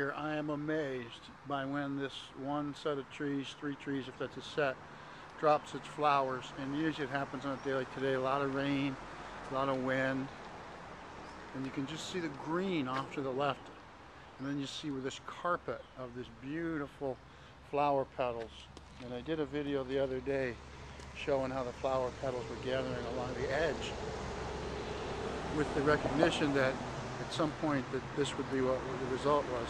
here, I am amazed by when this one set of trees, 3 trees if that's a set, drops its flowers. And usually it happens on a day like today, a lot of rain, a lot of wind, and you can just see the green off to the left, and then you see with this carpet of this beautiful flower petals. And I did a video the other day showing how the flower petals were gathering along the edge, with the recognition that at some point that this would be what the result was.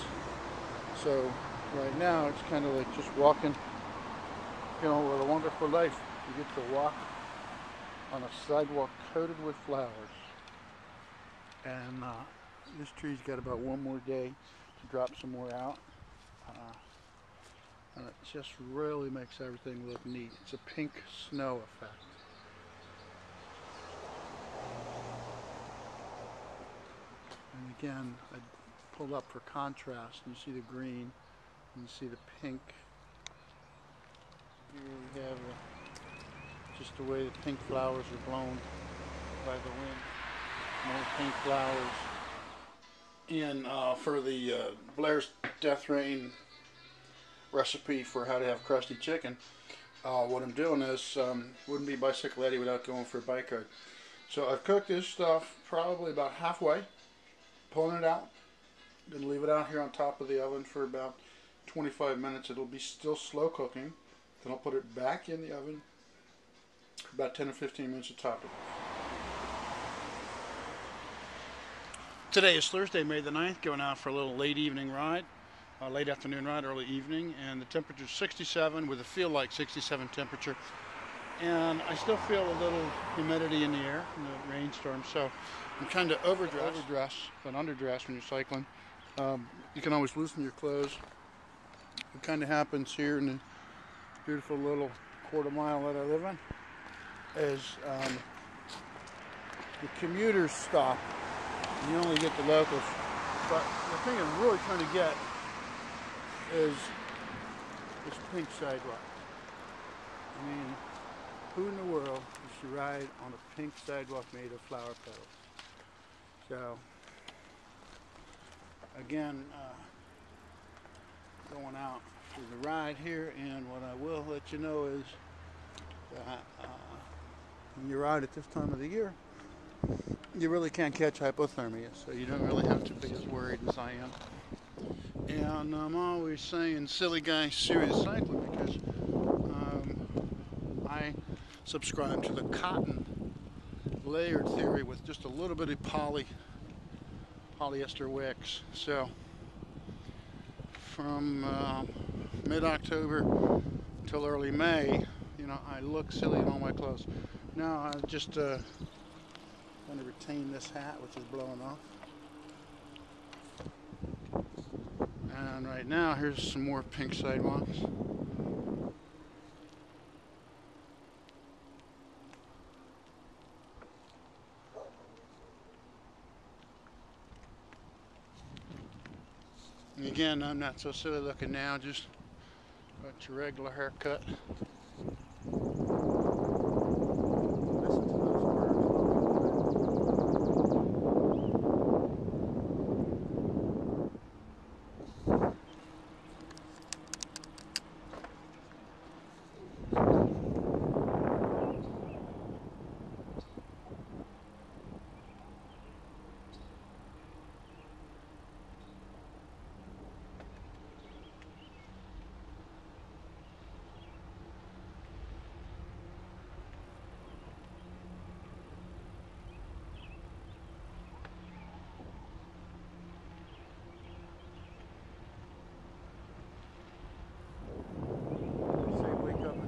So right now it's kind of like just walking, you know, with a wonderful life. You get to walk on a sidewalk coated with flowers. And this tree's got about one more day to drop some more out. And it just really makes everything look neat. It's a pink snow effect. And again, I pulled up for contrast, and you see the green, and you see the pink. Here we have just the way the pink flowers are blown by the wind. More pink flowers. And for the Blair's Death Rain recipe for how to have crusty chicken, what I'm doing is wouldn't be bicycleddie without going for a bike ride. So I've cooked this stuff probably about halfway, pulling it out, then leave it out here on top of the oven for about 25 minutes. It'll be still slow cooking. Then I'll put it back in the oven for about 10 or 15 minutes to top it. Today is Thursday, May the 9th, going out for a little late evening ride, late afternoon ride, early evening, and the temperature is 67 with a feel like 67 temperature. And I still feel a little humidity in the air from the rainstorm, so I'm kind of overdressed but underdressed when you're cycling. You can always loosen your clothes. What kind of happens here in the beautiful little quarter mile that I live in is the commuters stop. You only get the locals, but the thing I'm really trying to get is this pink sidewalk. I mean, who in the world should ride on a pink sidewalk made of flower petals? So, again, going out for the ride here, and what I will let you know is that when you ride at this time of the year, you really can't catch hypothermia, so you don't really have to be as worried as I am. And I'm always saying silly guy, serious cycler, because I subscribe to the cotton layered theory with just a little bit of polyester wicks. So from mid-October till early May, you know, I look silly in all my clothes. Now I just going to retain this hat, which is blowing off. And right now, here's some more pink sidewalks. And again, I'm not so silly looking now, just got your regular haircut.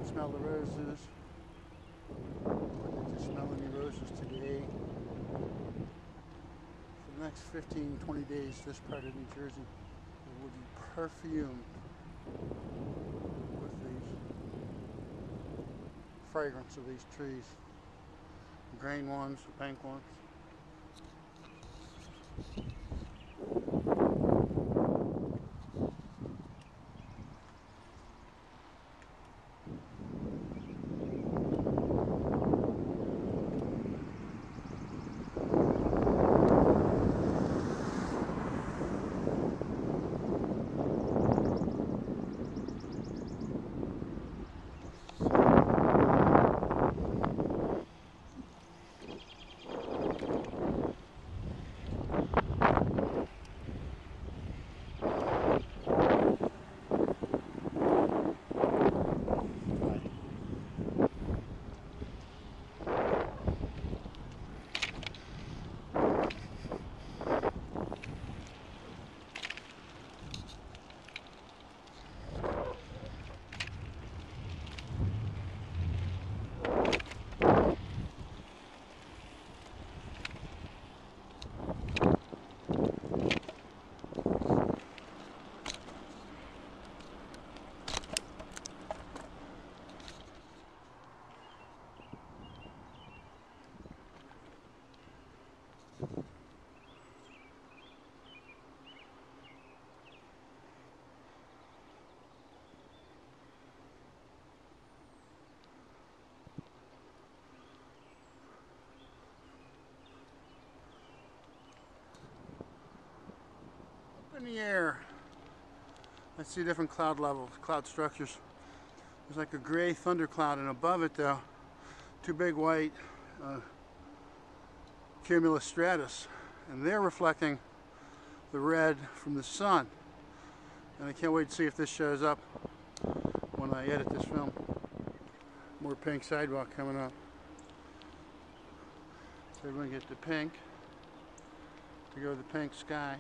Smell the roses. Did you smell any roses today? For the next 15-20 days, this part of New Jersey will be perfumed with the fragrance of these trees. The green ones, the pink ones. Up in the air, I see different cloud levels, cloud structures. There's like a gray thundercloud, and above it though, two big white cumulus stratus, and they're reflecting the red from the sun. And I can't wait to see if this shows up when I edit this film. More pink sidewalk coming up. So everyone get the pink to go to the pink sky.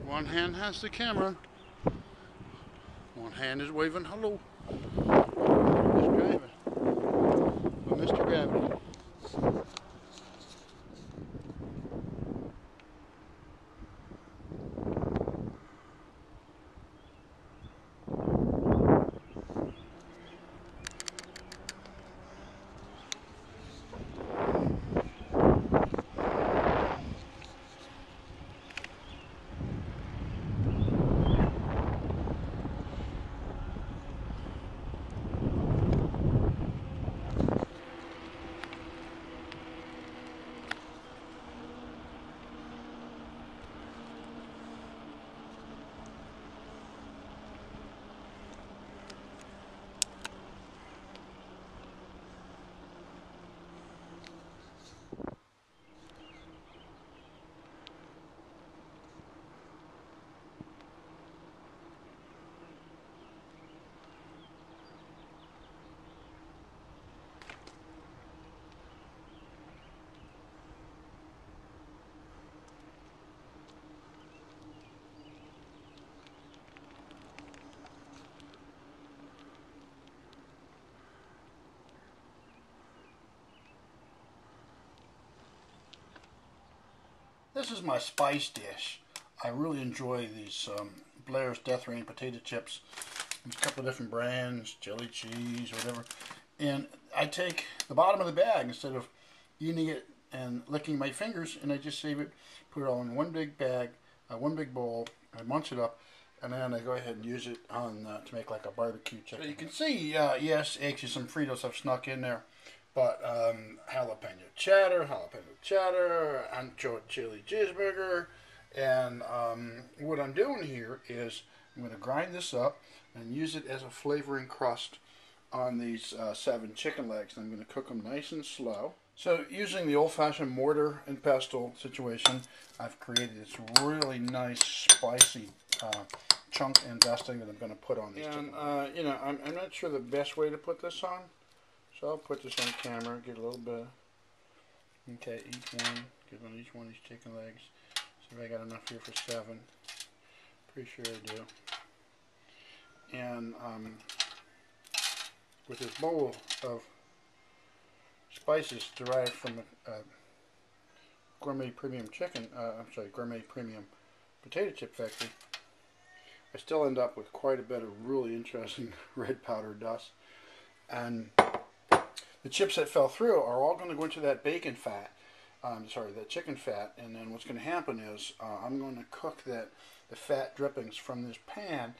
One hand has the camera, one hand is waving hello. Just driving with Mr. Gravity. This is my spice dish. I really enjoy these Blair's Death Rain potato chips. There's a couple of different brands, jelly cheese, whatever. And I take the bottom of the bag instead of eating it and licking my fingers, and I just save it, put it all in one big bag, one big bowl. I munch it up, and then I go ahead and use it on to make like a barbecue chicken. So you can see, yes, actually some Fritos have snuck in there. But jalapeno cheddar, ancho chili cheeseburger, and what I'm doing here is I'm going to grind this up and use it as a flavoring crust on these 7 chicken legs. And I'm going to cook them nice and slow. So using the old-fashioned mortar and pestle situation, I've created this really nice spicy chunk and dusting that I'm going to put on these chicken legs. You know, I'm not sure the best way to put this on. So I'll put this on camera, get a little bit. Okay, each one, get on each one of these chicken legs. See if I got enough here for 7. Pretty sure I do. And with this bowl of spices derived from a gourmet premium chicken, gourmet premium potato chip factory, I still end up with quite a bit of really interesting red powder dust. And the chips that fell through are all going to go into that bacon fat, that chicken fat, and then what's going to happen is I'm going to cook the fat drippings from this pan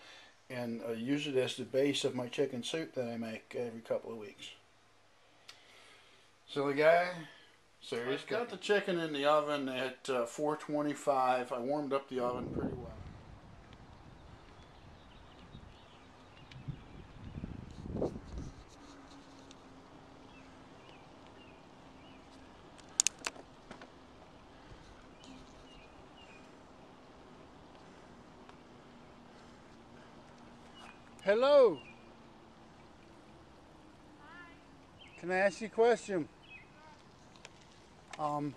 and use it as the base of my chicken soup that I make every couple of weeks. Silly guy. Serious guy. I got the chicken in the oven at 425. I warmed up the oven pretty well. Hello. Can I ask you a question? I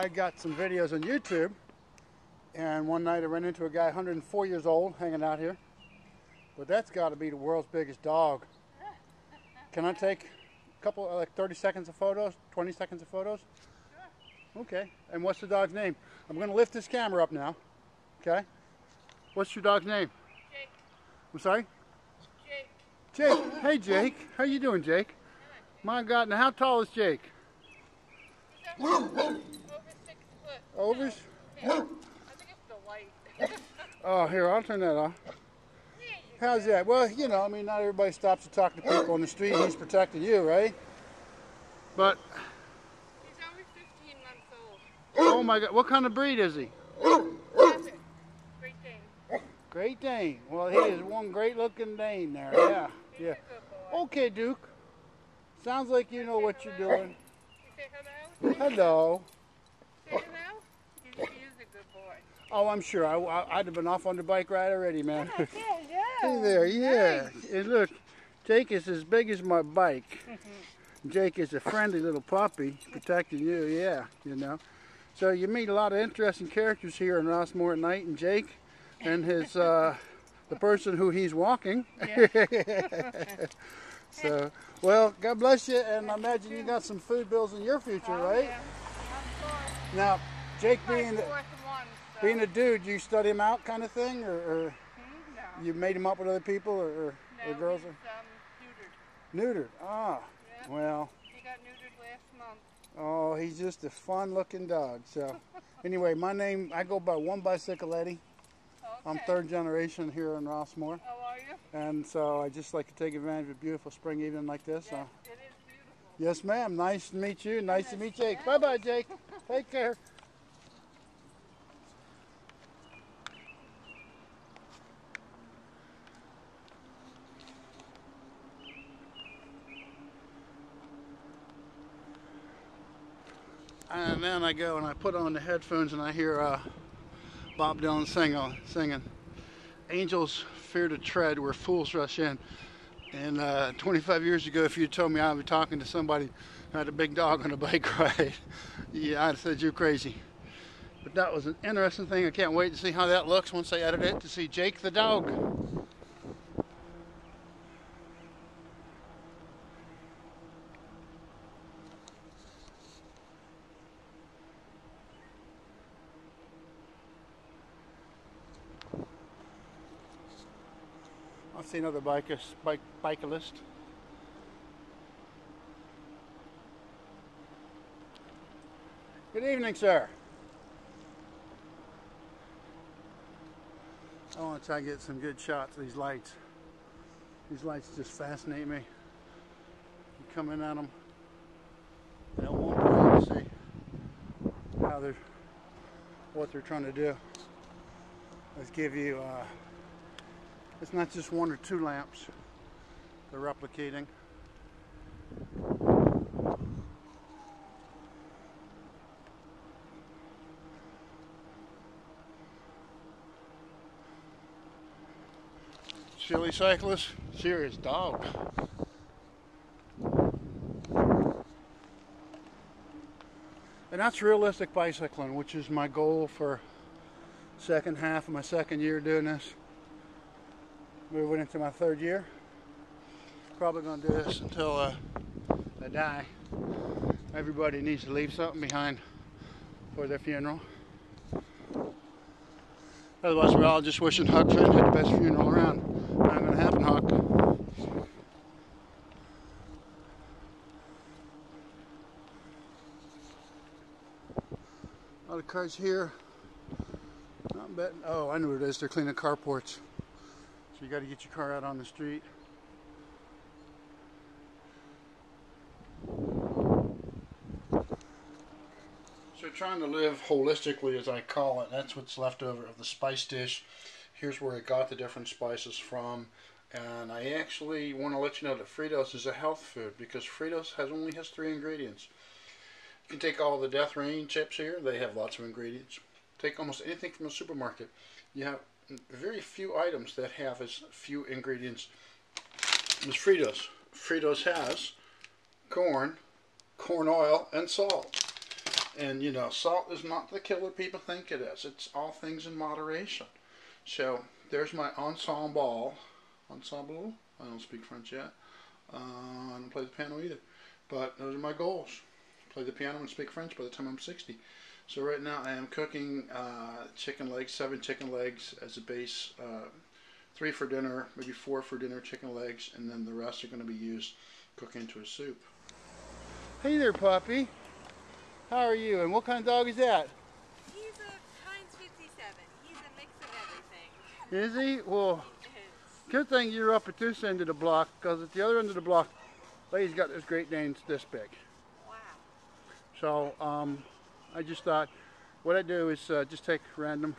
got some videos on YouTube, and one night I ran into a guy 104 years old hanging out here. But that's got to be the world's biggest dog. Can I take a couple, like 30 seconds of photos, 20 seconds of photos? Sure. Okay. And what's the dog's name? I'm going to lift this camera up now. Okay. What's your dog's name? Jake. I'm sorry? Jake. Jake. Hey, Jake. How you doing, Jake? My God. Now, how tall is Jake? He's over 6 foot. Over? Yeah. I think it's the light. Oh, here, I'll turn that off. How's that? Well, you know, I mean, not everybody stops to talk to people on the street. He's protecting you, right? But... he's only 15 months old. oh, my God. What kind of breed is he? Great Dane. Great Dane. Well, he is one great-looking Dane there. Yeah, He's yeah. a good boy. Okay, Duke. Sounds like you know what you're doing. You say hello? Hello. Say hello? He is a good boy. Oh, I'm sure. I'd have been off on the bike ride already, man. Yeah. Hey there, yeah. And look, Jake is as big as my bike. Jake is a friendly little puppy protecting you, yeah, you know. So you meet a lot of interesting characters here in Rossmore at night, and Jake and his, the person who he's walking. Yeah. So, well, God bless you, and I imagine you got some food bills in your future, right? Yeah. Now, Jake My being fourth one, so. being a dude, you study him out kind of thing, or No. you made him up with other people, or No, girls? he's Neutered. Ah, yeah. well. He got neutered last month. Oh, he's just a fun-looking dog. So, anyway, my name, I go by 1bicycleddie. I'm Okay. 3rd generation here in Rossmore. How are you? And so I just like to take advantage of a beautiful spring evening like this. Yes, So. it is beautiful. Yes, ma'am. Nice to meet you. Nice to meet Jake. Bye-bye, Jake. Take care. And then I go and I put on the headphones and I hear Bob Dylan singing, "Angels fear to tread where fools rush in." And 25 years ago, if you told me I'd be talking to somebody who had a big dog on a bike ride, yeah, I'd have said you're crazy. But that was an interesting thing. I can't wait to see how that looks once I edit it, to see Jake the dog. I'll see another bicyclist. Good evening, sir. I want to try to get some good shots of these lights. These lights just fascinate me. You come in on them at one point, see how what they're trying to do. Let's give you. It's not just 1 or 2 lamps they're replicating. Silly cyclist, serious dog. And that's realistic bicycling, which is my goal for second half of my 2nd year doing this. Moving into my 3rd year. Probably going to do this until I die. Everybody needs to leave something behind for their funeral. Otherwise, we're all just wishing Huck Finn had the best funeral around. Not going to happen, Huck. A lot of cars here. Not betting. Oh, I know what it is. They're cleaning carports. So you got to get your car out on the street. So trying to live holistically, as I call it, that's what's left over of the spice dish. Here's where I got the different spices from. And I actually want to let you know that Fritos is a health food because Fritos only has 3 ingredients. You can take all the Death Rain chips here. They have lots of ingredients. Take almost anything from a supermarket. You have very few items that have as few ingredients as Fritos. Fritos has corn oil, and salt. And you know, salt is not the killer people think it is. It's all things in moderation. So there's my ensemble. I don't speak French yet. I don't play the piano either. But those are my goals. Play the piano and speak French by the time I'm 60. So right now I am cooking chicken legs, 7 chicken legs as a base. 3 for dinner, maybe 4 for dinner chicken legs, and then the rest are going to be used cooked into a soup. Hey there, puppy. How are you? And what kind of dog is that? He's a Heinz 57. He's a mix of everything. Is he? Well, He is. good thing you're up at this end of the block, because at the other end of the block, lady's got this Great Danes this big. Wow. So I just thought what I do is just take random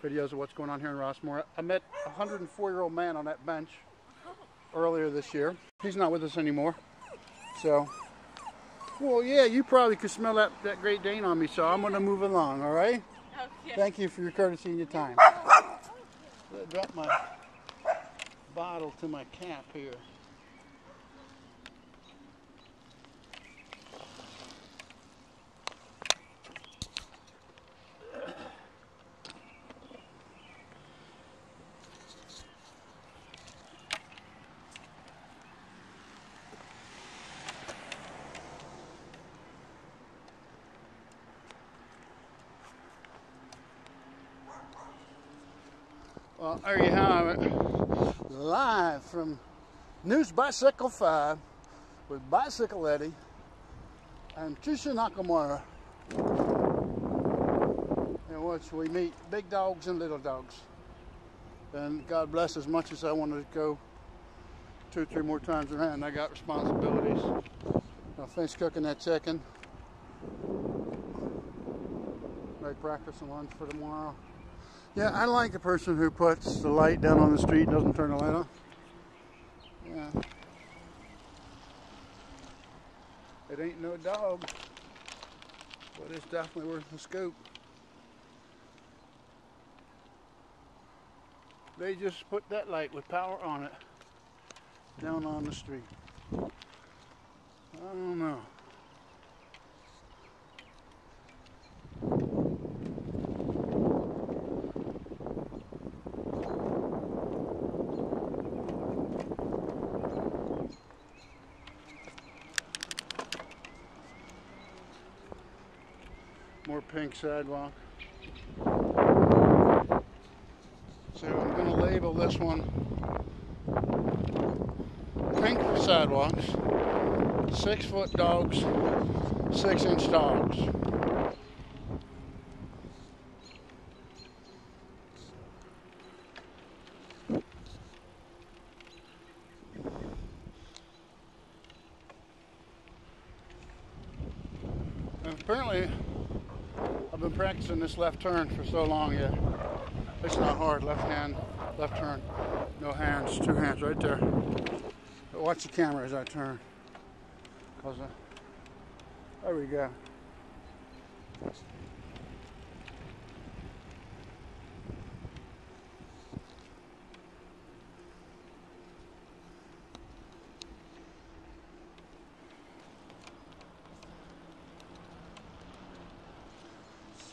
videos of what's going on here in Rossmore. I met a 104-year-old man on that bench earlier this year. He's not with us anymore. So, well, yeah, you probably could smell that Great Dane on me, so I'm going to move along, all right? Okay. Thank you for your courtesy and your time. I dropped my bottle to my cap here. Well, there you have it. Live from News Bicycle 5 with Bicycle Eddie and Trisha Nakamura, in which we meet big dogs and little dogs. And God bless, as much as I wanted to go 2 or 3 more times around, I got responsibilities. I'll finish cooking that chicken. Make breakfast and lunch for tomorrow. Yeah, I like the person who puts the light down on the street and doesn't turn the light on. Yeah. It ain't no dog, but it's definitely worth the scoop. They just put that light with power on it down on the street. I don't know. More pink sidewalk. So I'm going to label this one pink sidewalks, 6-foot dogs, 6-inch dogs. And apparently I've been practicing this left turn for so long yet. It's not hard. Left hand, left turn. No hands, 2 hands right there. But watch the camera as I turn. Cause there we go.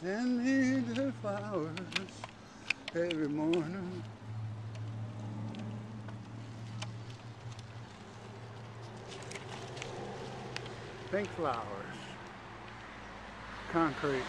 Send me the flowers every morning. Pink flowers. Concrete.